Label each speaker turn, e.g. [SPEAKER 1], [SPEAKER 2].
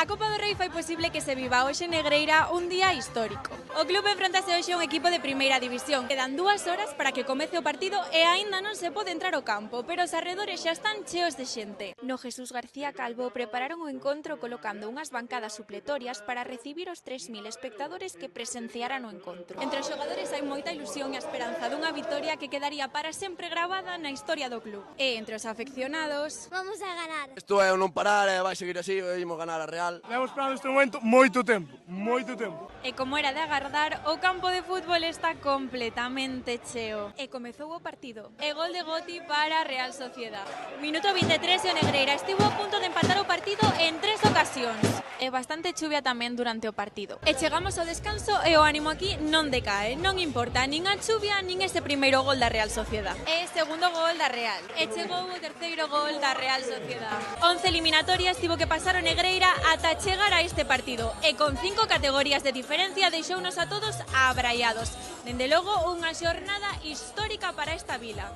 [SPEAKER 1] A Copa do Rei fai posible que se viva hoxe en Negreira un día histórico. O club enfrontase hoxe a un equipo de primeira división. Quedan 2 horas para que comece o partido e aínda non se pode entrar ao campo, pero os arredores xa están cheos de xente. No Jesús García Calvo prepararon o encontro colocando unhas bancadas supletorias para recibir os 3000 espectadores que presenciaran o encontro. Entre os xogadores hai moita ilusión e a esperanza dunha vitoria que quedaría para sempre gravada na historia do club. E entre os afeccionados...
[SPEAKER 2] Vamos a ganar.
[SPEAKER 3] Isto é o non parar e vai seguir así, imos ganar a Real.
[SPEAKER 4] Levo esperando este momento moito tempo, moito tempo.
[SPEAKER 1] E como era de agardar, o campo de fútbol está completamente cheo. E comezou o partido. E gol de Goti para a Real Sociedad. Minuto 23 e o Negreira estivo a punto de empatar o partido en 3 ocasións. E bastante chuvia tamén durante o partido. E chegamos ao descanso e o ánimo aquí non decae. Non importa nin a chuvia nin ese primeiro gol da Real Sociedad. E segundo gol da Real. E chegou o terceiro gol da Real Sociedad. 11 eliminatorias tivo que pasar o Negreira ata chegar a este partido. E con 5 categorías de diferencia deixounos a todos abraiados. Dende logo, unha xornada histórica para esta vila.